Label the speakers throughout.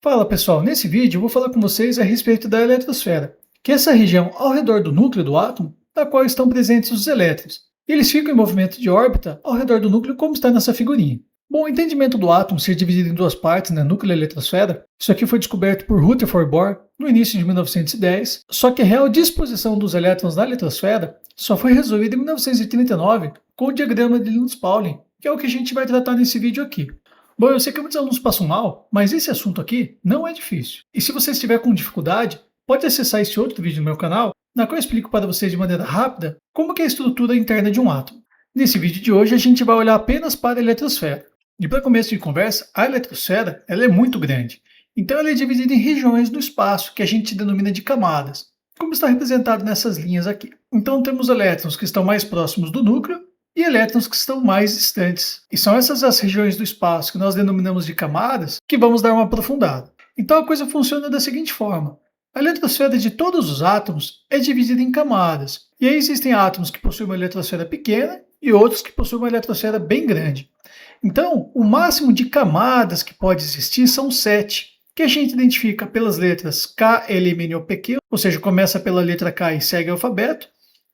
Speaker 1: Fala pessoal, nesse vídeo eu vou falar com vocês a respeito da eletrosfera, que é essa região ao redor do núcleo do átomo, na qual estão presentes os elétrons. E eles ficam em movimento de órbita ao redor do núcleo, como está nessa figurinha. Bom, o entendimento do átomo ser dividido em duas partes, núcleo e eletrosfera, isso aqui foi descoberto por Rutherford Bohr no início de 1910, só que a real disposição dos elétrons na eletrosfera só foi resolvida em 1939 com o diagrama de Linus-Pauling, que é o que a gente vai tratar nesse vídeo aqui. Bom, eu sei que muitos alunos passam mal, mas esse assunto aqui não é difícil. E se você estiver com dificuldade, pode acessar esse outro vídeo no meu canal, na qual eu explico para vocês de maneira rápida como que é a estrutura interna de um átomo. Nesse vídeo de hoje a gente vai olhar apenas para a eletrosfera. E para começo de conversa, a eletrosfera ela é muito grande. Então ela é dividida em regiões do espaço, que a gente denomina de camadas, como está representado nessas linhas aqui. Então temos elétrons que estão mais próximos do núcleo, e elétrons que estão mais distantes. E são essas as regiões do espaço que nós denominamos de camadas que vamos dar uma aprofundada. Então a coisa funciona da seguinte forma. A eletrosfera de todos os átomos é dividida em camadas. E aí existem átomos que possuem uma eletrosfera pequena e outros que possuem uma eletrosfera bem grande. Então, o máximo de camadas que pode existir são 7, que a gente identifica pelas letras K, L, M, N, O, P, Q, ou seja, começa pela letra K e segue o alfabeto,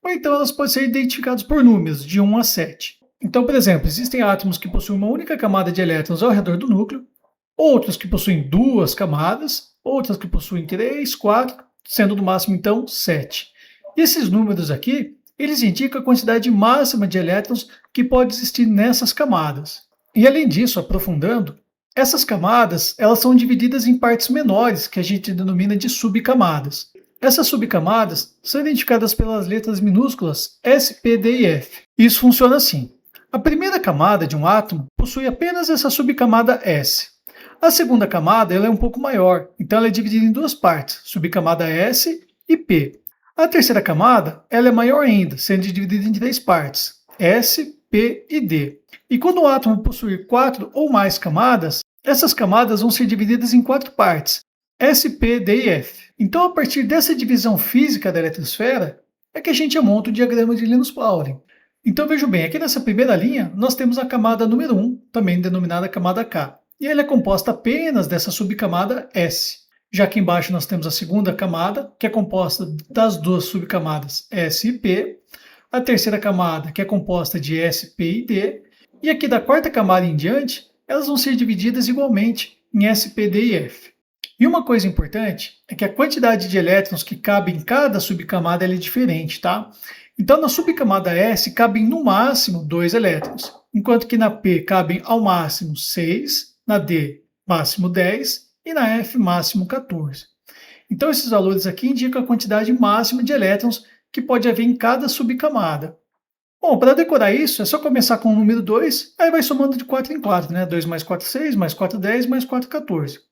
Speaker 1: ou então elas podem ser identificadas por números, de 1 a 7. Então, por exemplo, existem átomos que possuem uma única camada de elétrons ao redor do núcleo, outros que possuem duas camadas, outras que possuem 3, 4, sendo no máximo, então, 7. E esses números aqui, eles indicam a quantidade máxima de elétrons que pode existir nessas camadas. E além disso, aprofundando, essas camadas elas são divididas em partes menores, que a gente denomina de subcamadas. Essas subcamadas são identificadas pelas letras minúsculas S, P, D e F. Isso funciona assim. A primeira camada de um átomo possui apenas essa subcamada S. A segunda camada ela é um pouco maior, então ela é dividida em duas partes, subcamada S e P. A terceira camada ela é maior ainda, sendo dividida em três partes, S, P e D. E quando o átomo possuir 4 ou mais camadas, essas camadas vão ser divididas em 4 partes, S, P, D e F. Então, a partir dessa divisão física da eletrosfera, é que a gente monta o diagrama de Linus-Pauling. Então, veja bem, aqui nessa primeira linha, nós temos a camada número 1, também denominada camada K. E ela é composta apenas dessa subcamada S. Já aqui embaixo nós temos a segunda camada, que é composta das duas subcamadas S e P. A terceira camada, que é composta de S, P e D. E aqui da quarta camada em diante, elas vão ser divididas igualmente em S, P, D e F. E uma coisa importante é que a quantidade de elétrons que cabe em cada subcamada é diferente, tá? Então, na subcamada S cabem no máximo 2 elétrons, enquanto que na P cabem ao máximo 6, na D máximo 10 e na F máximo 14. Então, esses valores aqui indicam a quantidade máxima de elétrons que pode haver em cada subcamada. Bom, para decorar isso, é só começar com o número 2, aí vai somando de 4 em 4, né? 2 mais 4, 6, mais 4, 10, mais 4, 14.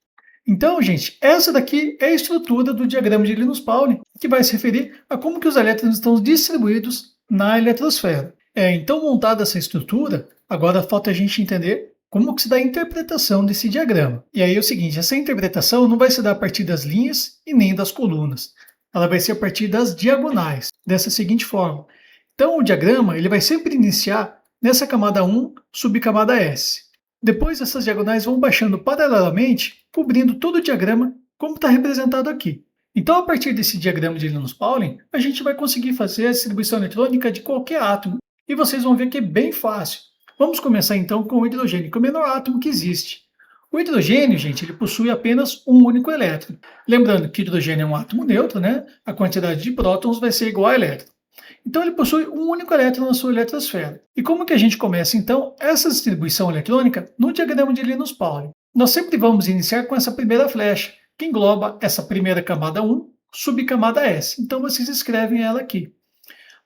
Speaker 1: Então, gente, essa daqui é a estrutura do diagrama de Linus-Pauling, que vai se referir a como que os elétrons estão distribuídos na eletrosfera. Então, montada essa estrutura, agora falta a gente entender como que se dá a interpretação desse diagrama. E aí é o seguinte, essa interpretação não vai se dar a partir das linhas e nem das colunas. Ela vai ser a partir das diagonais, dessa seguinte forma. Então, o diagrama ele vai sempre iniciar nessa camada 1, subcamada S. Depois, essas diagonais vão baixando paralelamente, cobrindo todo o diagrama, como está representado aqui. Então, a partir desse diagrama de Linus-Pauling, a gente vai conseguir fazer a distribuição eletrônica de qualquer átomo. E vocês vão ver que é bem fácil. Vamos começar então com o hidrogênio, que é o menor átomo que existe. O hidrogênio, gente, ele possui apenas um único elétron. Lembrando que o hidrogênio é um átomo neutro, né? A quantidade de prótons vai ser igual a elétron. Então, ele possui um único elétron na sua eletrosfera. E como que a gente começa, então, essa distribuição eletrônica no diagrama de Linus-Pauling? Nós sempre vamos iniciar com essa primeira flecha, que engloba essa primeira camada 1, subcamada S. Então, vocês escrevem ela aqui.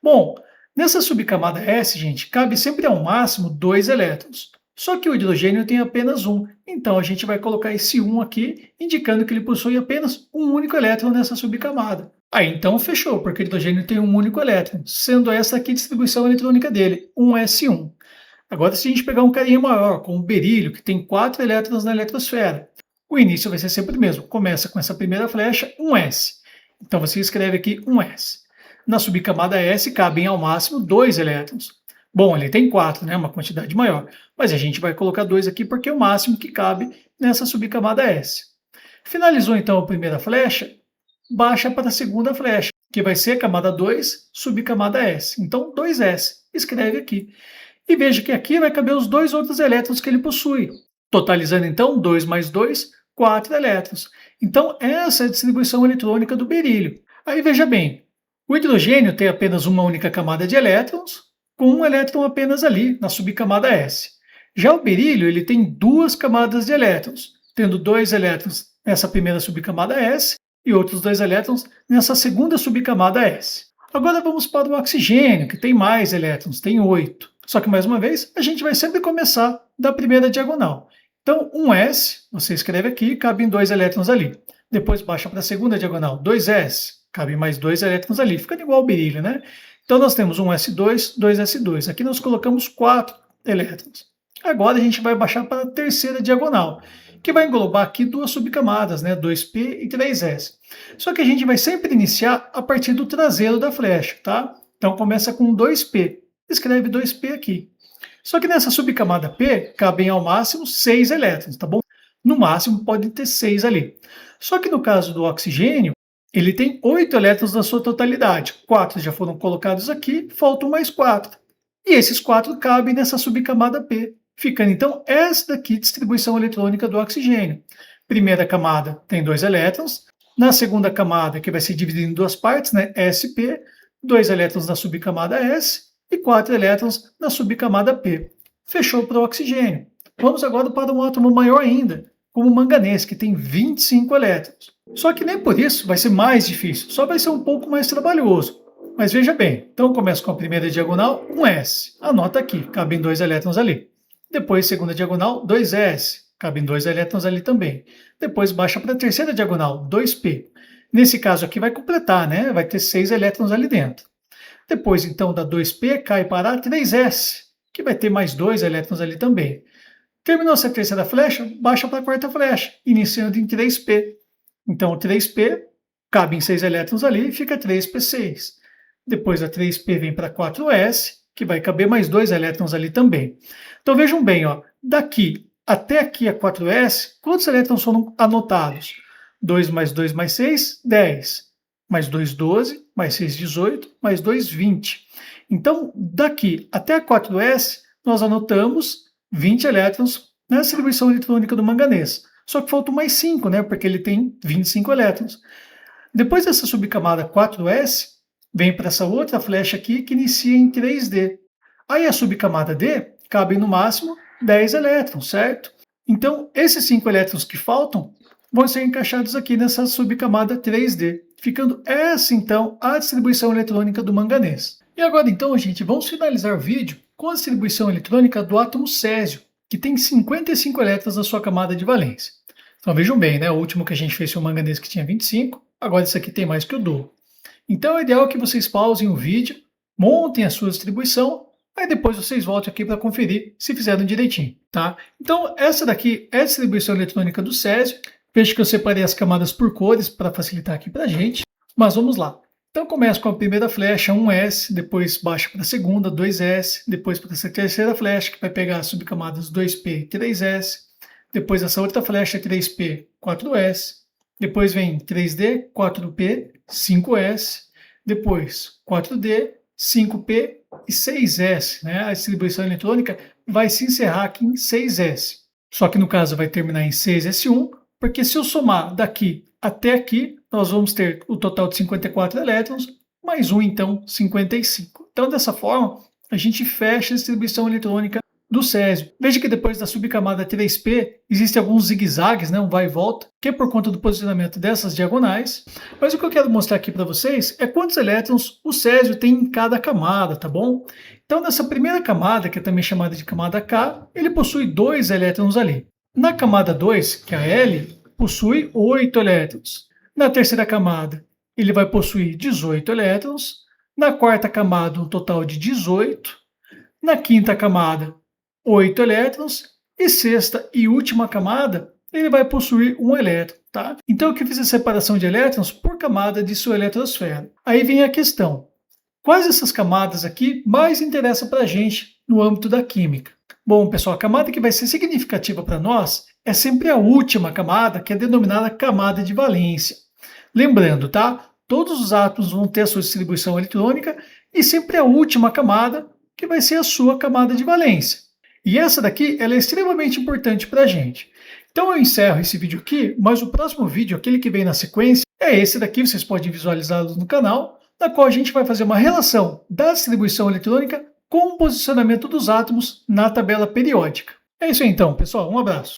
Speaker 1: Bom, nessa subcamada S, gente, cabe sempre ao máximo 2 elétrons. Só que o hidrogênio tem apenas um, então a gente vai colocar esse 1 aqui, indicando que ele possui apenas um único elétron nessa subcamada. Aí então fechou, porque o hidrogênio tem um único elétron, sendo essa aqui a distribuição eletrônica dele, 1s1. Agora, se a gente pegar um carinha maior, como o berílio, que tem 4 elétrons na eletrosfera, o início vai ser sempre o mesmo. Começa com essa primeira flecha, 1s. Então você escreve aqui 1s. Na subcamada S cabem ao máximo 2 elétrons. Bom, ele tem 4, né, uma quantidade maior, mas a gente vai colocar 2 aqui porque é o máximo que cabe nessa subcamada S. Finalizou então a primeira flecha, baixa para a segunda flecha, que vai ser a camada 2, subcamada S. Então 2S, escreve aqui. E veja que aqui vai caber os dois outros elétrons que ele possui, totalizando então 2 mais 2, 4 elétrons. Então essa é a distribuição eletrônica do berílio. Aí veja bem, o hidrogênio tem apenas uma única camada de elétrons, com um elétron apenas ali, na subcamada S. Já o berílio ele tem duas camadas de elétrons, tendo 2 elétrons nessa primeira subcamada S e outros 2 elétrons nessa segunda subcamada S. Agora vamos para o oxigênio, que tem mais elétrons, tem 8. Só que, mais uma vez, a gente vai sempre começar da primeira diagonal. Então, 1s, você escreve aqui, cabem 2 elétrons ali. Depois baixa para a segunda diagonal, 2s, cabem mais 2 elétrons ali, ficando igual ao berílio, né? Então, nós temos 1s2, 2s2. Aqui nós colocamos 4 elétrons. Agora a gente vai baixar para a terceira diagonal, que vai englobar aqui duas subcamadas, né? 2p e 3s. Só que a gente vai sempre iniciar a partir do traseiro da flecha, tá? Então, começa com 2p. Escreve 2p aqui. Só que nessa subcamada P cabem ao máximo 6 elétrons, tá bom? No máximo pode ter 6 ali. Só que no caso do oxigênio, ele tem 8 elétrons na sua totalidade. 4 já foram colocados aqui, faltam mais 4. E esses 4 cabem nessa subcamada P, ficando então essa daqui a distribuição eletrônica do oxigênio. Primeira camada tem 2 elétrons. Na segunda camada, que vai ser dividida em duas partes, né, sp, 2 elétrons na subcamada S, e 4 elétrons na subcamada P. Fechou para o oxigênio. Vamos agora para um átomo maior ainda, como o manganês, que tem 25 elétrons. Só que nem por isso vai ser mais difícil, só vai ser um pouco mais trabalhoso. Mas veja bem, então começa com a primeira diagonal, 1s. Anota aqui, cabem 2 elétrons ali. Depois, segunda diagonal, 2s. Cabem 2 elétrons ali também. Depois baixa para a terceira diagonal, 2p. Nesse caso aqui vai completar, né? Vai ter 6 elétrons ali dentro. Depois, então, da 2p cai para 3s, que vai ter mais 2 elétrons ali também. Terminou essa terceira flecha, baixa para a quarta flecha, iniciando em 3p. Então, 3p cabe em 6 elétrons ali e fica 3p6. Depois da 3p vem para 4s, que vai caber mais 2 elétrons ali também. Então, vejam bem, ó, daqui até aqui a 4s, quantos elétrons foram anotados? 2 mais 2 mais 6, 10. Mais 2, 12, mais 6, 18, mais 2, 20. Então, daqui até a 4s, nós anotamos 20 elétrons na distribuição eletrônica do manganês. Só que faltam mais 5, né? Porque ele tem 25 elétrons. Depois dessa subcamada 4s, vem para essa outra flecha aqui que inicia em 3d. Aí a subcamada D cabe no máximo 10 elétrons, certo? Então, esses 5 elétrons que faltam vão ser encaixados aqui nessa subcamada 3d, ficando essa, então, a distribuição eletrônica do manganês. E agora, então, gente, vamos finalizar o vídeo com a distribuição eletrônica do átomo césio, que tem 55 elétrons na sua camada de valência. Então, vejam bem, né? O último que a gente fez foi o manganês que tinha 25, agora esse aqui tem mais que o dobro. Então, é ideal que vocês pausem o vídeo, montem a sua distribuição, aí depois vocês voltem aqui para conferir se fizeram direitinho, tá? Então, essa daqui é a distribuição eletrônica do césio. Veja que eu separei as camadas por cores para facilitar aqui para a gente, mas vamos lá. Então começa com a primeira flecha, 1s, depois baixa para a segunda, 2s, depois para essa terceira flecha, que vai pegar as subcamadas 2p e 3s, depois essa outra flecha, 3p, 4s, depois vem 3d, 4p, 5s, depois 4d, 5p e 6s, né? A distribuição eletrônica vai se encerrar aqui em 6s. Só que no caso vai terminar em 6s1, porque se eu somar daqui até aqui, nós vamos ter o total de 54 elétrons, mais um, então, 55. Então, dessa forma, a gente fecha a distribuição eletrônica do césio. Veja que depois da subcamada 3p, existem alguns zigue-zagues, né, um vai e volta, que é por conta do posicionamento dessas diagonais. Mas o que eu quero mostrar aqui para vocês é quantos elétrons o césio tem em cada camada, tá bom? Então, nessa primeira camada, que é também chamada de camada K, ele possui 2 elétrons ali. Na camada 2, que é a L, possui 8 elétrons. Na terceira camada, ele vai possuir 18 elétrons. Na quarta camada, um total de 18. Na quinta camada, 8 elétrons. E sexta e última camada, ele vai possuir 1 elétron, tá? Então, eu que fiz a separação de elétrons por camada de sua eletrosfera. Aí vem a questão. Quais dessas camadas aqui mais interessam para a gente no âmbito da química? Bom, pessoal, a camada que vai ser significativa para nós é sempre a última camada, que é denominada camada de valência. Lembrando, tá? Todos os átomos vão ter a sua distribuição eletrônica e sempre a última camada, que vai ser a sua camada de valência. E essa daqui, ela é extremamente importante para a gente. Então eu encerro esse vídeo aqui, mas o próximo vídeo, aquele que vem na sequência, é esse daqui, vocês podem visualizá-lo no canal, na qual a gente vai fazer uma relação da distribuição eletrônica com o posicionamento dos átomos na tabela periódica. É isso aí então, pessoal. Um abraço.